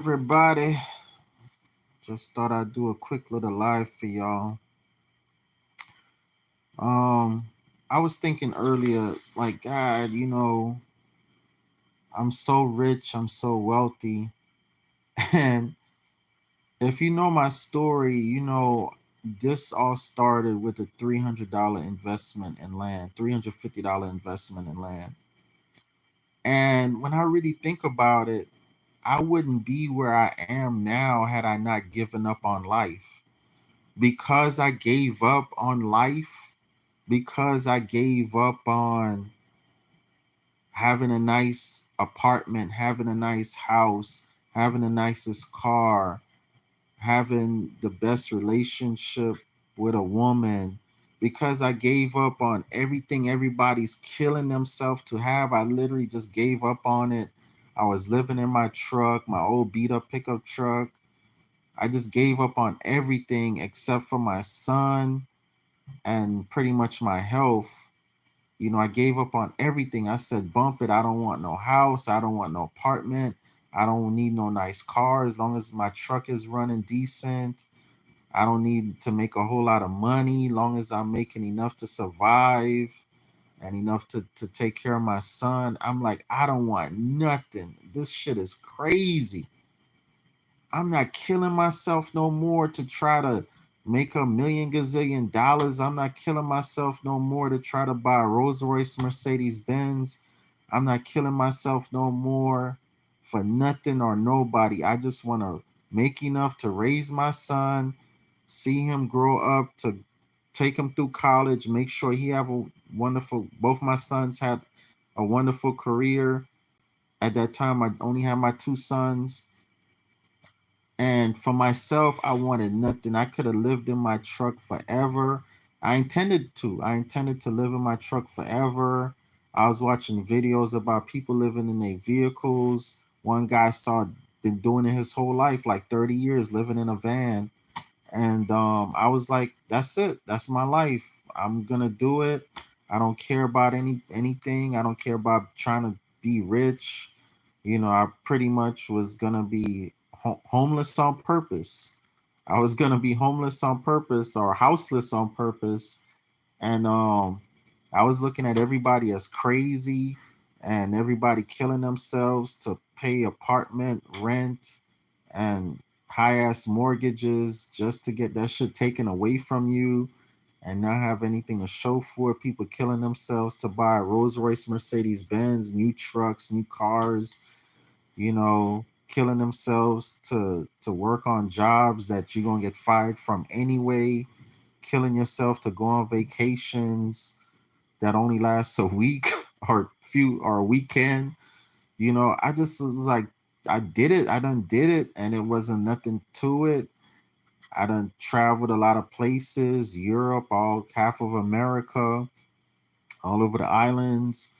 Everybody, just thought I'd do a quick little live for y'all. Um, I was thinking earlier, like, God, I'm so rich, I'm so wealthy. And if you know my story, this all started with a $300 investment in land, $350 investment in land. And when I really think about it, I wouldn't be where I am now had I not given up on life. Because I gave up on life, because I gave up on having a nice apartment, having a nice house, having the nicest car, having the best relationship with a woman, because I gave up on everything everybody's killing themselves to have. I literally just gave up on it. I was living in my truck, my old beat up pickup truck. I just gave up on everything except for my son and pretty much my health. I gave up on everything. I said, bump it. I don't want no house. I don't want no apartment. I don't need no nice car as long as my truck is running decent. I don't need to make a whole lot of money, long as I'm making enough to survive and enough to take care of my son. I'm like, I don't want nothing. This shit is crazy. I'm not killing myself no more to try to make a million gazillion dollars. I'm not killing myself no more to try to buy a Rolls Royce Mercedes Benz. I'm not killing myself no more for nothing or nobody. I just want to make enough to raise my son, see him grow up, to take him through college, make sure he have a wonderful, both my sons had a wonderful career. At that time, I only had my two sons, and for myself, I wanted nothing. I could have lived in my truck forever. I intended to. I intended to live in my truck forever. I was watching videos about people living in their vehicles. One guy saw been doing it his whole life, like 30 years, living in a van. And I was like, that's it. That's my life. I'm gonna do it. I don't care about anything. I don't care about trying to be rich. I pretty much was gonna be homeless on purpose. I was gonna be homeless on purpose or houseless on purpose, and I was looking at everybody as crazy, and everybody killing themselves to pay apartment rent and high ass mortgages just to get that shit taken away from you and not have anything to show for it. People killing themselves to buy Rolls Royce, Mercedes Benz, new trucks, new cars, killing themselves to work on jobs that you're gonna get fired from anyway, killing yourself to go on vacations that only lasts a week or few or a weekend. I just was like, I did it. I done did it, and it wasn't nothing to it. I done traveled a lot of places, Europe, all half of America, all over the islands.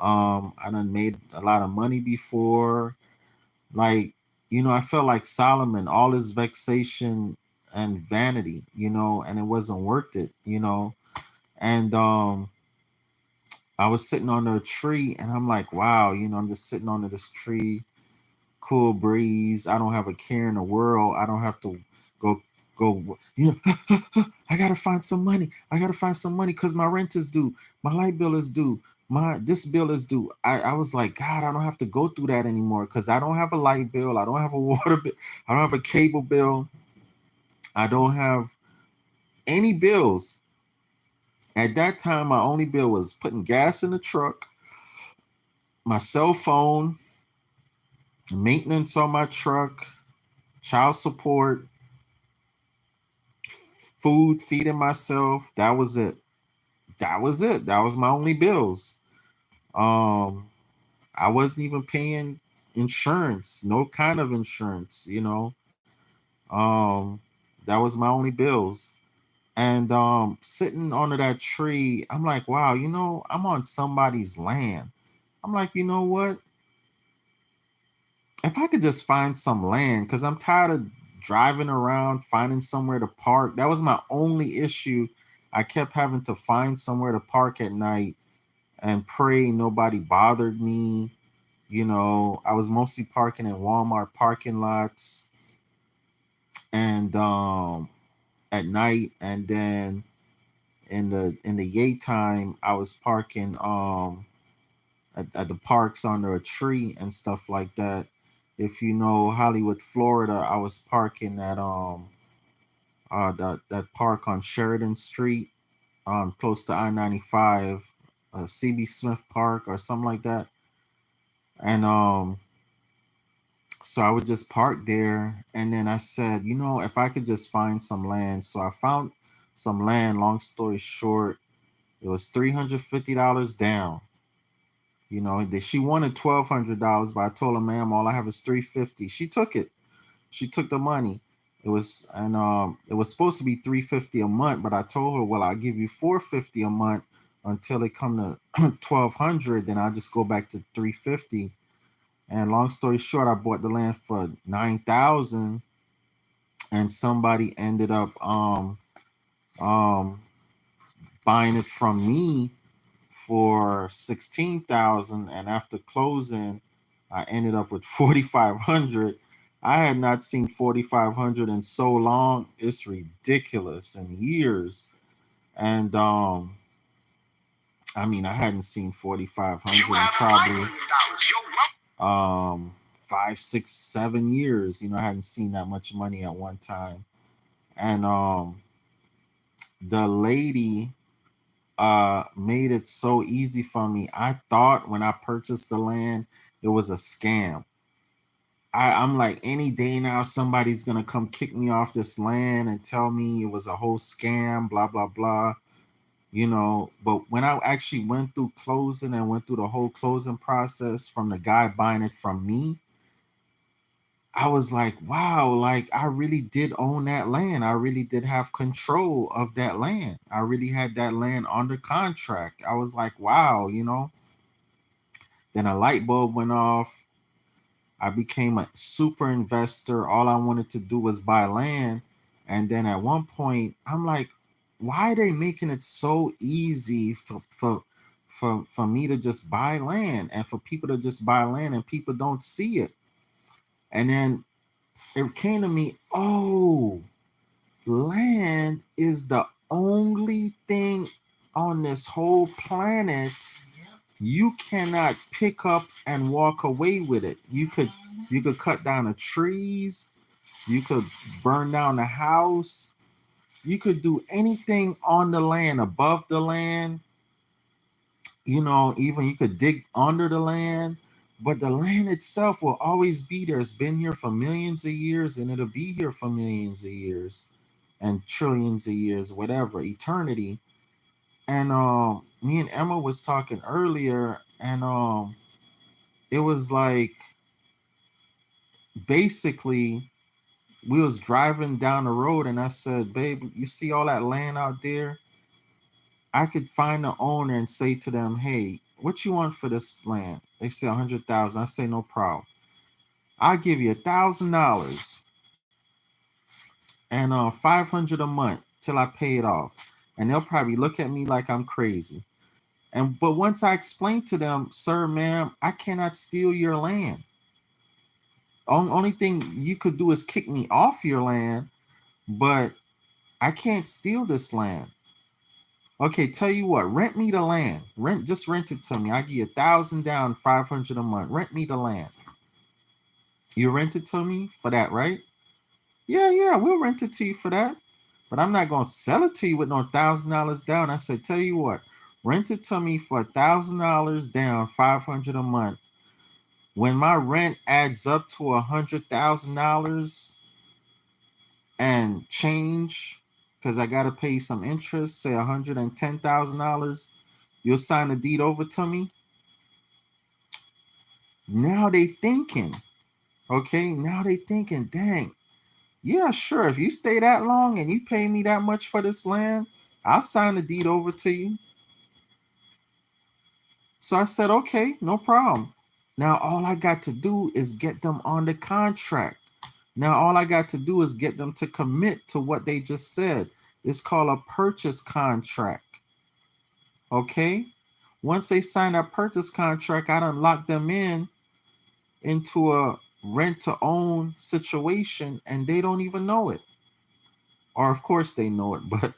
I done made a lot of money before. Like, I felt like Solomon, all his vexation and vanity, and it wasn't worth it. And I was sitting under a tree and I'm like, wow, I'm just sitting under this tree, cool breeze. I don't have a care in the world. I don't have to go I gotta find some money. I gotta find some money because my rent is due, my light bill is due, my this bill is due. I was like, God, I don't have to go through that anymore because I don't have a light bill, I don't have a water bill, I don't have a cable bill, I don't have any bills. At that time, my only bill was putting gas in the truck, my cell phone, maintenance on my truck, child support, food, feeding myself. That was it. That was it. That was my only bills. Um, I wasn't even paying insurance, no kind of insurance. Um, that was my only bills. And sitting under that tree, I'm like, wow, I'm on somebody's land. I'm like, you know what? If I could just find some land, because I'm tired of driving around, finding somewhere to park. That was my only issue. I kept having to find somewhere to park at night and pray nobody bothered me. I was mostly parking in Walmart parking lots and at night, and then in the yay time I was parking at the parks under a tree and stuff like that. If you know Hollywood, Florida, I was parking at that park on Sheridan Street, close to I-95, CB Smith Park or something like that. And so I would just park there, and then I said, if I could just find some land. So I found some land. Long story short, it was $350 down. She wanted $1,200, but I told her, ma'am, all I have is $350. She took it. She took the money. It was supposed to be $350 a month, but I told her, well, I'll give you $450 a month until it come to 1,200. Then I'll just go back to $350. And long story short, I bought the land for $9,000, and somebody ended up um buying it from me for 16,000, and after closing I ended up with 4,500. I had not seen 4,500 in so long. It's ridiculous, in years. And I mean, I hadn't seen 4,500 in probably 5, 6, 7 years. I hadn't seen that much money at one time. And the lady made it so easy for me. I thought when I purchased the land, it was a scam. I'm like, any day now, somebody's gonna come kick me off this land and tell me it was a whole scam, blah blah blah. But when I actually went through closing and went through the whole closing process from the guy buying it from me, I was like, wow, like I really did own that land. I really did have control of that land. I really had that land under contract. I was like, wow. Then a light bulb went off. I became a super investor. All I wanted to do was buy land. And then at one point, I'm like, why are they making it so easy for me to just buy land, and for people to just buy land, and people don't see it? And then it came to me, oh, land is the only thing on this whole planet you cannot pick up and walk away with it. You could cut down the trees, you could burn down the house, you could do anything on the land, above the land, even you could dig under the land, but the land itself will always be there. It's been here for millions of years, and it'll be here for millions of years and trillions of years, whatever, eternity. And me and Emma was talking earlier, and it was like, basically, we was driving down the road, and I said, babe, you see all that land out there? I could find the owner and say to them, hey, what you want for this land? They say 100,000. I say, no problem. I'll give you $1,000 and 500 a month till I pay it off. And they'll probably look at me like I'm crazy. But once I explain to them, sir, ma'am, I cannot steal your land. Only thing you could do is kick me off your land, but I can't steal this land. Okay, tell you what, rent me the land. Just rent it to me. I give you 1,000 down, 500 a month. Rent me the land. You rent it to me for that, right? Yeah, we'll rent it to you for that. But I'm not gonna sell it to you with no $1,000 down. I said, tell you what, rent it to me for $1,000 down, 500 a month. When my rent adds up to $100,000 and change, because I gotta pay some interest, say $110,000, you'll sign the deed over to me. Now they thinking, okay? Now they thinking, dang, yeah, sure. If you stay that long and you pay me that much for this land, I'll sign the deed over to you. So I said, okay, no problem. Now all I got to do is get them on the contract. Now all I got to do is get them to commit to what they just said. It's called a purchase contract. Okay? Once they sign that purchase contract, I done lock them in. into a rent to own situation and they don't even know it. Or of course they know it, but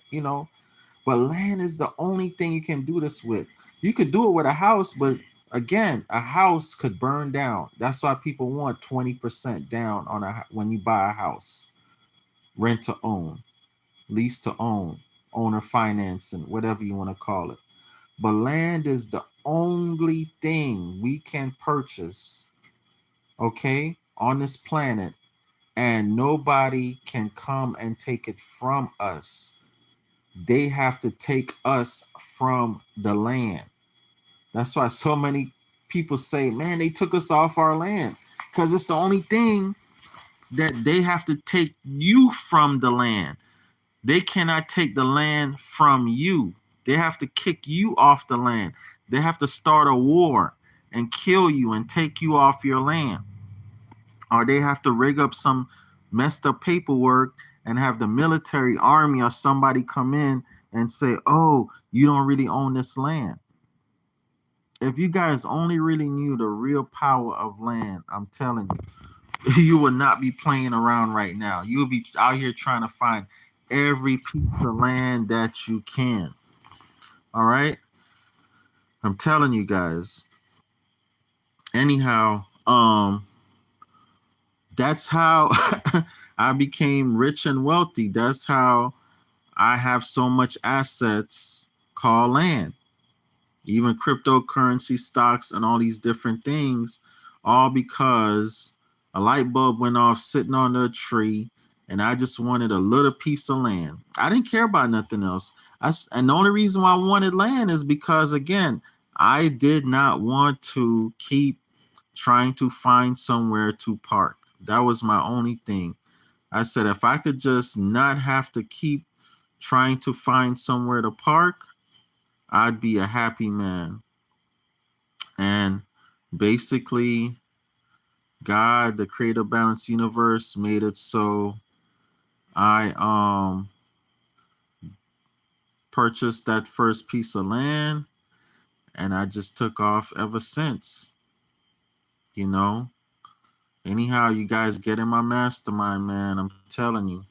but land is the only thing you can do this with. You could do it with a house, but again, a house could burn down. That's why people want 20% down on when you buy a house. Rent to own, lease to own, owner financing, whatever you want to call it. But land is the only thing we can purchase, okay, on this planet, and nobody can come and take it from us. They have to take us from the land. That's why so many people say, man, they took us off our land, because it's the only thing that they have to take you from the land. They cannot take the land from you. They have to kick you off the land. They have to start a war and kill you and take you off your land. Or they have to rig up some messed up paperwork and have the military, army, or somebody come in and say, oh, you don't really own this land. If you guys only really knew the real power of land, I'm telling you, you would not be playing around right now. You would be out here trying to find every piece of land that you can. All right? I'm telling you guys. Anyhow, that's how I became rich and wealthy. That's how I have so much assets called land. Even cryptocurrency, stocks, and all these different things, all because a light bulb went off sitting under a tree, and I just wanted a little piece of land. I didn't care about nothing else. And the only reason why I wanted land is because, again, I did not want to keep trying to find somewhere to park. That was my only thing. I said, if I could just not have to keep trying to find somewhere to park, I'd be a happy man. And basically, God, the creator of balanced universe, made it so I purchased that first piece of land, and I just took off ever since. Anyhow, you guys get in my mastermind, man. I'm telling you.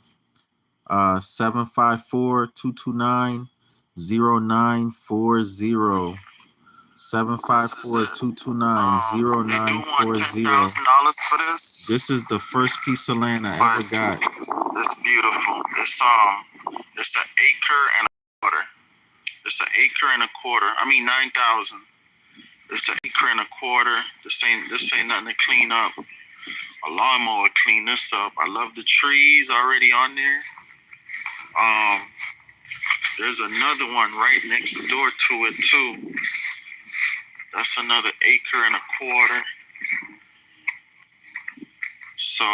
754-229-0940. 754-229-0940. For this. This is the first piece of land I ever got. It's beautiful. It's an acre and a quarter. It's an acre and a quarter. I mean 9,000. It's an acre and a quarter. This ain't nothing to clean up. A lawnmower clean this up. I love the trees already on there. There's another one right next door to it too. That's another acre and a quarter. So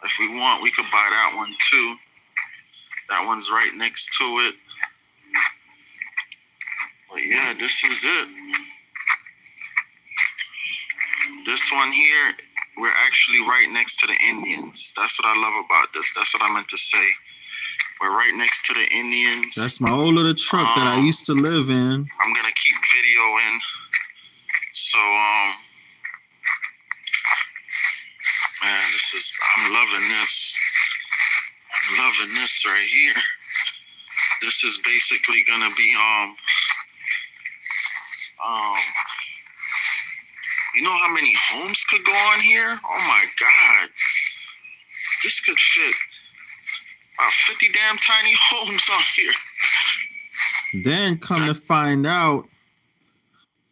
if we want, we could buy that one too. That one's right next to it. But yeah, this is it. This one here, we're actually right next to the Indians. That's what I love about this. That's what I meant to say. We're right next to the Indians. That's my old little truck that I used to live in. I'm gonna keep videoing. So man, I'm loving this. I'm loving this right here. This is basically gonna be you know how many homes could go on here? Oh my God. This could fit about 50 damn tiny homes on here. Then come to find out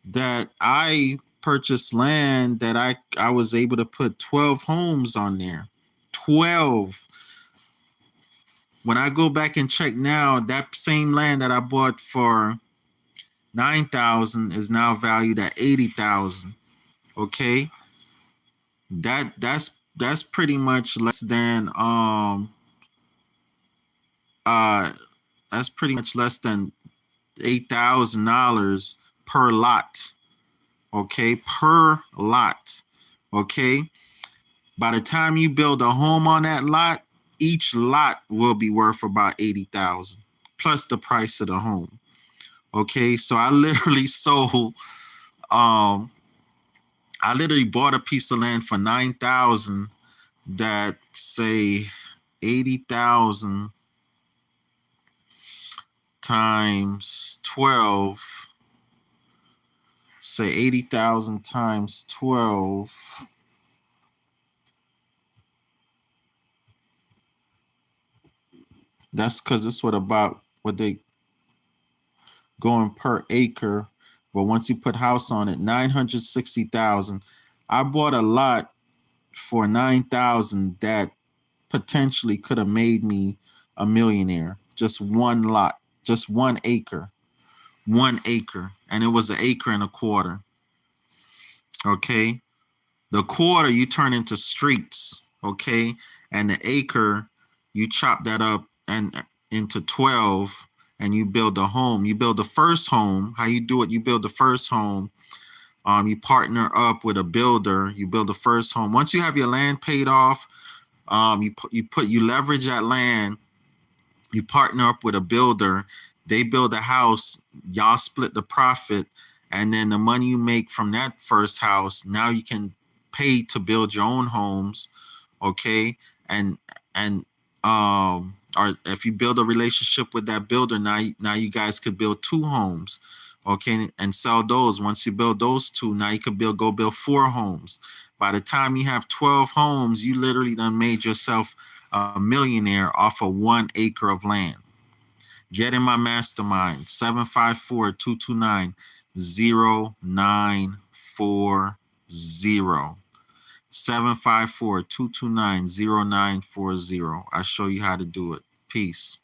that I purchased land that I was able to put 12 homes on there. 12. When I go back and check now, that same land that I bought for 9,000 is now valued at 80,000. Okay? That's pretty much less than that's pretty much less than $8,000 per lot. Okay, per lot. Okay, by the time you build a home on that lot, each lot will be worth about 80,000 plus the price of the home. Okay, so I literally sold I literally bought a piece of land for 9,000 that say 80,000 times 12, say 80,000 times 12. That's because it's what they going per acre. But once you put house on it, 960,000. I bought a lot for 9,000 that potentially could have made me a millionaire. Just one lot, just 1 acre, 1 acre, and it was an acre and a quarter. Okay, the quarter you turn into streets. Okay, and the acre you chop that up and into 12, and you build a home. You build the first home. How you do it? You build the first home. You partner up with a builder. You build the first home. Once you have your land paid off, you leverage that land. You partner up with a builder. They build a house. Y'all split the profit, and then the money you make from that first house, now you can pay to build your own homes. Okay, and or if you build a relationship with that builder, now you guys could build 2 homes. Okay, and sell those. Once you build those 2, now you could go build 4 homes. By the time you have 12 homes, you literally done made yourself a millionaire off of 1 acre of land. Get in my mastermind, 754-229-0940. 754-229-0940. I show you how to do it. Peace.